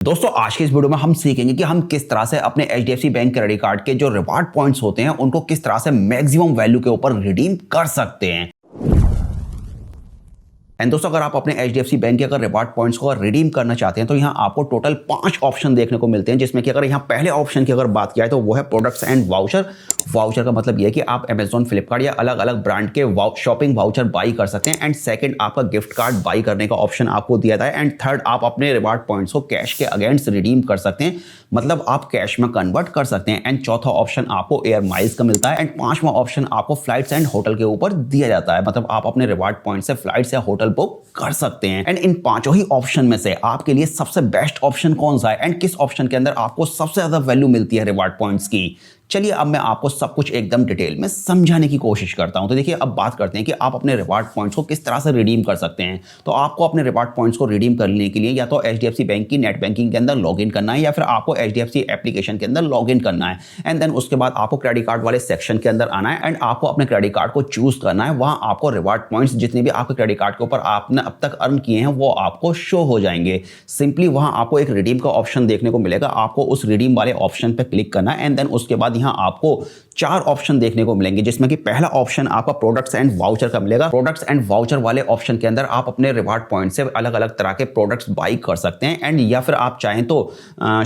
दोस्तों आज के इस वीडियो में हम सीखेंगे कि हम किस तरह से अपने HDFC बैंक क्रेडिट कार्ड के जो रिवार्ड पॉइंट्स होते हैं उनको किस तरह से मैक्सिमम वैल्यू के ऊपर रिडीम कर सकते हैं। एंड दोस्तों अगर आप अपने HDFC बैंक के अगर रिवार्ड पॉइंट्स को अगर रिडीम करना चाहते हैं तो यहाँ आपको टोटल 5 ऑप्शन देखने को मिलते हैं, जिसमें कि अगर यहाँ पहले ऑप्शन की अगर बात किया है तो वो है प्रोडक्ट्स एंड वाउचर। वाउचर का मतलब ये है कि आप अमेजॉन, फ्लिपकार्ट या अलग अलग ब्रांड के शॉपिंग वाउचर बाई कर सकते हैं। एंड सेकंड आपका गिफ्ट कार्ड बाई करने का ऑप्शन आपको दिया था। एंड थर्ड आप अपने रिवार्ड पॉइंट्स को कैश के अगेंस्ट रिडीम कर सकते हैं, मतलब आप कैश में कन्वर्ट कर सकते हैं। एंड चौथा ऑप्शन आपको एयर माइल्स का मिलता है। एंड पांचवा ऑप्शन आपको फ्लाइट्स एंड होटल के ऊपर दिया जाता है, मतलब आप अपने रिवार्ड पॉइंट से फ्लाइट्स या होटल बुक कर सकते हैं। एंड इन पांचों ही ऑप्शन में से आपके लिए सबसे बेस्ट ऑप्शन कौन सा है एंड किस ऑप्शन के अंदर आपको सबसे ज्यादा वैल्यू मिलती है रिवार्ड पॉइंट्स की, चलिए अब मैं आपको सब कुछ एकदम डिटेल में समझाने की कोशिश करता हूं। तो देखिए अब बात करते हैं कि आप अपने रिवार्ड पॉइंट्स को किस तरह से रिडीम कर सकते हैं। तो आपको अपने रिवार्ड पॉइंट्स को रिडीम करने के लिए या तो HDFC बैंक की नेट बैंकिंग के अंदर लॉगिन करना है या फिर आपको HDFC एप्लीकेशन के अंदर लॉगिन करना है। एंड देन उसके बाद आपको क्रेडिट कार्ड वाले सेक्शन के अंदर आना है एंड आपको अपने क्रेडिट कार्ड को चूज करना है। वहां आपको रिवार्ड पॉइंट्स जितने भी आपके क्रेडिट कार्ड के ऊपर आपने अब तक अर्न किए हैं वो आपको शो हो जाएंगे। सिंपली वहां आपको एक रिडीम का ऑप्शन देखने को मिलेगा, आपको उस रिडीम वाले ऑप्शन पर क्लिक करना है। एंड देन उसके बाद यहाँ आपको 4 ऑप्शन देखने को मिलेंगे, जिसमें कि पहला ऑप्शन आपका प्रोडक्ट्स एंड वाउचर का मिलेगा। प्रोडक्ट्स एंड वाउचर वाले ऑप्शन के अंदर आप अपने रिवार्ड पॉइंट से अलग अलग तरह के प्रोडक्ट्स बाई कर सकते हैं। एंड या फिर आप चाहें तो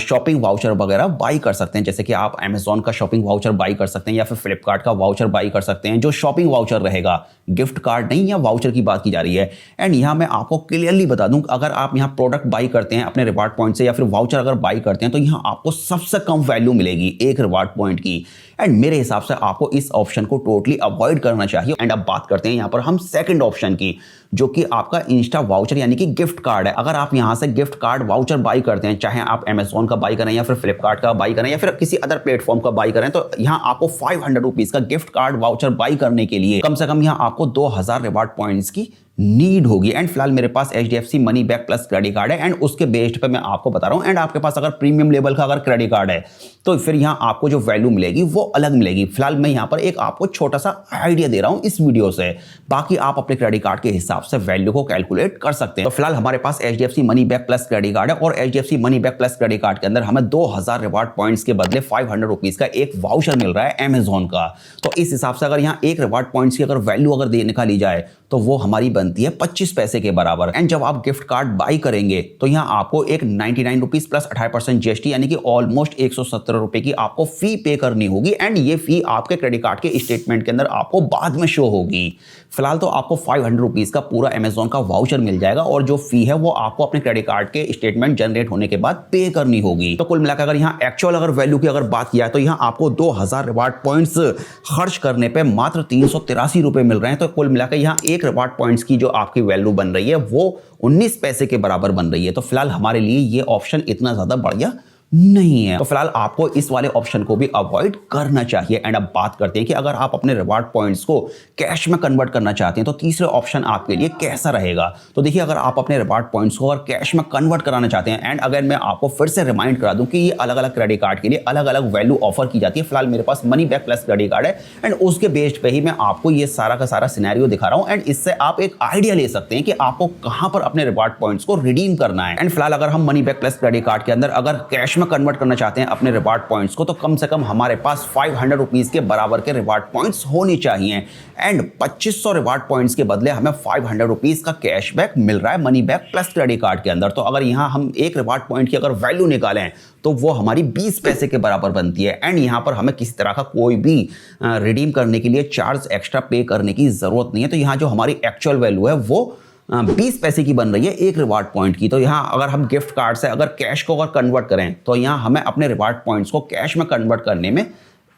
शॉपिंग वाउचर वगैरह बाई कर सकते हैं, जैसे कि आप अमेजॉन का शॉपिंग वाउचर बाई कर सकते हैं या फिर फ्लिपकार्ट का वाउचर बाई कर सकते हैं। जो शॉपिंग वाउचर रहेगा, गिफ्ट कार्ड नहीं या वाउचर की बात की जा रही है। एंड यहाँ मैं आपको क्लियरली बता दूं, अगर आप यहाँ प्रोडक्ट बाई करते हैं अपने रिवार्ड पॉइंट से या फिर वाउचर अगर बाई करते हैं तो यहाँ आपको सबसे कम वैल्यू मिलेगी एक रिवार्ड पॉइंट की। एंड मेरे हिसाब से आपको इस ऑप्शन को टोटली अवॉइड करना चाहिए। एंड अब बात करते हैं यहाँ पर हम सेकंड ऑप्शन की, जो कि आपका इंस्टा वाउचर यानी कि गिफ्ट कार्ड है। अगर आप यहाँ से गिफ्ट कार्ड वाउचर बाई करते हैं, चाहे आप अमेजॉन का बाई करें या फिर फ्लिपकार्ट का बाई करें या फिर किसी अदर प्लेटफॉर्म का बाई करें, तो यहाँ आपको 500 रुपीज का गिफ्ट कार्ड वाउचर बाई करने के लिए कम से कम यहाँ आपको 2000 रिवार्ड पॉइंट्स की नीड होगी। एंड फिलहाल मेरे पास HDFC money back plus credit card है एंड उसके बेस्ड पे मैं आपको बता रहा हूं। एंड आपके पास अगर प्रीमियम लेवल का अगर क्रेडिट कार्ड है तो फिर यहां आपको जो वैल्यू मिलेगी वो अलग मिलेगी। फिलहाल मैं यहां पर एक आपको छोटा सा आइडिया दे रहा हूं इस वीडियो से, बाकी आप अपने क्रेडिट कार्ड के हिसाब से वैल्यू को कैलकुलेट कर सकते हैं। तो फिलहाल हमारे पास HDFC money back plus credit card है और HDFC money back plus credit card के अंदर हमें 2000 रिवार्ड पॉइंट्स के बदले 500 रुपीज का एक वाउचर मिल रहा है अमेजॉन का। तो इस हिसाब से अगर यहाँ एक रिवार्ड पॉइंट्स की अगर वैल्यू अगर निकाली जाए तो वो हमारी बनती है 25 पैसे के बराबर। एंड जब आप गिफ्ट कार्ड बाई करेंगे तो यहाँ आपको एक 99 रुपीज प्लस 28% GST यानी कि ऑलमोस्ट 117 रुपए की आपको फी पे करनी होगी। एंड ये फी आपके क्रेडिट कार्ड के स्टेटमेंट के अंदर आपको बाद में शो होगी। फिलहाल तो आपको 500 रुपीज का पूरा अमेजॉन का वाउचर मिल जाएगा और जो फी है वो आपको अपने क्रेडिट कार्ड के स्टेटमेंट जनरेट होने के बाद पे करनी होगी। तो कुल मिलाकर अगर यहाँ एक्चुअल अगर वैल्यू की अगर बात किया तो यहाँ आपको 2000 रिवार्ड पॉइंट्स खर्च करने पे मात्र 383 रुपए मिल रहे हैं। तो कुल मिलाकर यहाँ एक रिवार्ड पॉइंट्स की जो आपकी वैल्यू बन रही है वो 19 पैसे के बराबर बन रही है। तो फिलहाल हमारे लिए ये ऑप्शन इतना ज्यादा बढ़िया नहीं है, तो फिलहाल आपको इस वाले ऑप्शन को भी अवॉइड करना चाहिए। एंड अब बात करते हैं कि अगर आप अपने रिवार्ड पॉइंट्स को कैश में कन्वर्ट करना चाहते हैं तो तीसरे ऑप्शन आपके लिए कैसा रहेगा। तो देखिए अगर आप अपने रिवार्ड पॉइंट्स को अगर कैश में कन्वर्ट कराना चाहते हैं, एंड अगर मैं आपको फिर से रिमाइंड करा दूं कि ये अलग अलग क्रेडिट कार्ड के लिए अलग अलग वैल्यू ऑफर की जाती है। फिलहाल मेरे पास money back plus credit card है एंड उसके बेस्ड पे ही मैं आपको ये सारा का सारा सिनेरियो दिखा रहा हूं। एंड इससे आप एक आइडिया ले सकते हैं कि आपको कहां पर अपने रिवार्ड पॉइंट्स को रिडीम करना है। एंड फिलहाल अगर हम money back plus credit card के अंदर अगर कैश में कन्वर्ट करना चाहते हैं अपने रिवार्ड पॉइंट्स को तो कम से कम हमारे पास 500 रुपीज के बराबर के रिवार्ड पॉइंट्स होनी चाहिए। एंड 2500 रिवार्ड पॉइंट्स के बदले हमें 500 रुपीज का कैशबैक मिल रहा है money back plus credit card के अंदर। तो अगर यहां हम एक रिवार्ड पॉइंट की अगर वैल्यू निकालें तो वो हमारी 20 पैसे के बराबर बनती है। एंड यहां पर हमें किसी तरह का कोई भी रिडीम करने के लिए चार्ज एक्स्ट्रा पे करने की जरूरत नहीं है। तो यहां जो हमारी एक्चुअल वैल्यू है वो 20 पैसे की बन रही है एक रिवार्ड पॉइंट की। तो यहाँ अगर हम गिफ्ट कार्ड से अगर कैश को अगर कन्वर्ट करें तो यहाँ हमें अपने रिवार्ड पॉइंट्स को कैश में कन्वर्ट करने में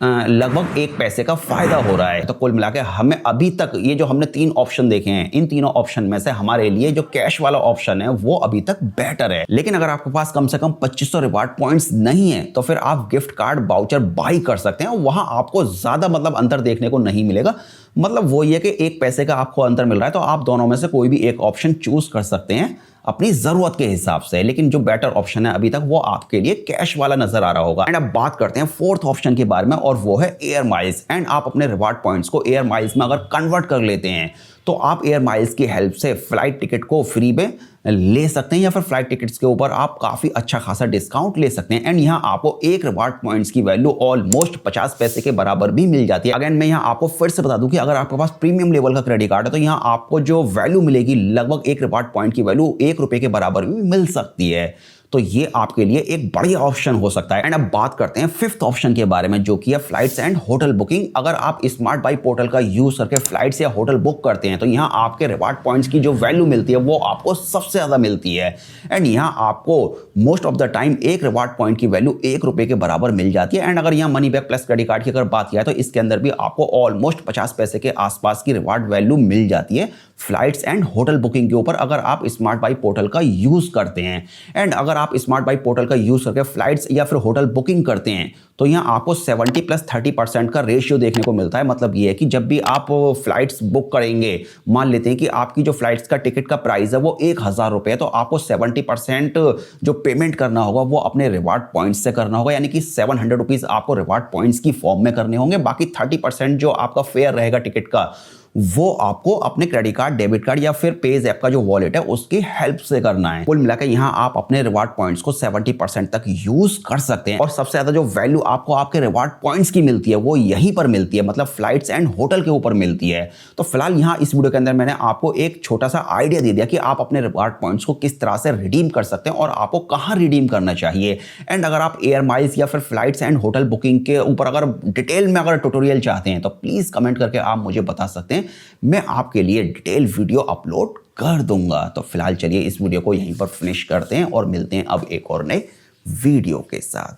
लगभग 1 पैसे का फायदा हो रहा है। तो कुल मिलाकर हमें अभी तक ये जो हमने 3 ऑप्शन देखे हैं, इन तीनों ऑप्शन में से हमारे लिए जो कैश वाला ऑप्शन है वो अभी तक बेटर है। लेकिन अगर आपके पास कम से कम 2500 रिवार्ड पॉइंट्स नहीं है तो फिर आप गिफ्ट कार्ड वाउचर बाई कर सकते हैं। वहां आपको ज्यादा मतलब अंतर देखने को नहीं मिलेगा, मतलब वो ये कि 1 पैसे का आपको अंतर मिल रहा है। तो आप दोनों में से कोई भी एक ऑप्शन चूज कर सकते हैं अपनी जरूरत के हिसाब से। लेकिन जो बेटर ऑप्शन है अभी तक वो आपके लिए कैश वाला नजर आ रहा होगा। एंड अब बात करते हैं फोर्थ ऑप्शन के बारे में और वो है एयर माइल्स। एंड आप अपने रिवार्ड पॉइंट्स को एयर माइल्स में अगर कन्वर्ट कर लेते हैं तो आप एयर माइल्स की हेल्प से फ्लाइट टिकट को फ्री में ले सकते हैं या फिर फ्लाइट टिकट्स के ऊपर आप काफ़ी अच्छा खासा डिस्काउंट ले सकते हैं। एंड यहाँ आपको एक रिवार्ड पॉइंट्स की वैल्यू ऑलमोस्ट 50 पैसे के बराबर भी मिल जाती है। अगेन मैं यहाँ आपको फिर से बता दूं कि अगर आपके पास प्रीमियम लेवल का क्रेडिट कार्ड है तो यहाँ आपको जो वैल्यू मिलेगी लगभग एक रिवार्ड पॉइंट की वैल्यू ₹1 के बराबर भी मिल सकती है। तो ये आपके लिए एक बढ़िया ऑप्शन हो सकता है। एंड अब बात करते हैं फिफ्थ ऑप्शन के बारे में, जो कि है फ्लाइट्स एंड होटल बुकिंग। अगर आप स्मार्ट बाई पोर्टल का यूज करके फ्लाइट्स या होटल बुक करते हैं तो यहाँ आपके रिवार्ड पॉइंट्स की जो वैल्यू मिलती है वो आपको सबसे ज्यादा मिलती है। एंड यहाँ आपको मोस्ट ऑफ द टाइम एक रिवार्ड पॉइंट की वैल्यू ₹1 के बराबर मिल जाती है। एंड अगर यहाँ money back plus credit card की अगर बात किया तो इसके अंदर भी आपको ऑलमोस्ट 50 पैसे के आसपास की रिवार्ड वैल्यू मिल जाती है फ्लाइट्स एंड होटल बुकिंग के ऊपर, अगर आप स्मार्ट बाई पोर्टल का यूज करते हैं। एंड अगर आप स्मार्ट बाई पोर्टल का यूज करके फ्लाइट्स या फिर होटल बुकिंग करते हैं तो यहाँ आपको 70 + 30% का रेशियो देखने को मिलता है। मतलब ये है कि जब भी आप फ्लाइट्स बुक करेंगे, मान लेते हैं कि आपकी जो फ्लाइट्स का टिकट का प्राइस है वो ₹1000 है, तो आपको 70% जो पेमेंट करना होगा वो अपने रिवार्ड पॉइंट्स से करना होगा, यानी कि ₹700 आपको रिवार्ड पॉइंट्स की फॉर्म में करने होंगे। बाकी 30% जो आपका फेयर रहेगा टिकट का वो आपको अपने क्रेडिट कार्ड, डेबिट कार्ड या फिर पेज ऐप का जो वॉलेट है उसकी हेल्प से करना है। कुल मिलाकर यहाँ आप अपने रिवार्ड पॉइंट्स को 70% तक यूज कर सकते हैं। और सबसे ज्यादा जो वैल्यू आपको आपके रिवार्ड पॉइंट्स की मिलती है वो यहीं पर मिलती है, मतलब फ्लाइट्स एंड होटल के ऊपर मिलती है। तो फिलहाल यहाँ इस वीडियो के अंदर मैंने आपको एक छोटा सा आइडिया दे दिया कि आप अपने रिवार्ड पॉइंट्स को किस तरह से रिडीम कर सकते हैं और आपको कहाँ रिडीम करना चाहिए। एंड अगर आप एयर माइल्स या फिर फ्लाइट्स एंड होटल बुकिंग के ऊपर अगर डिटेल में अगर ट्यूटोरियल चाहते हैं तो प्लीज कमेंट करके आप मुझे बता सकते हैं, मैं आपके लिए डिटेल वीडियो अपलोड कर दूंगा। तो फिलहाल चलिए इस वीडियो को यहीं पर फिनिश करते हैं और मिलते हैं अब एक और नए वीडियो के साथ।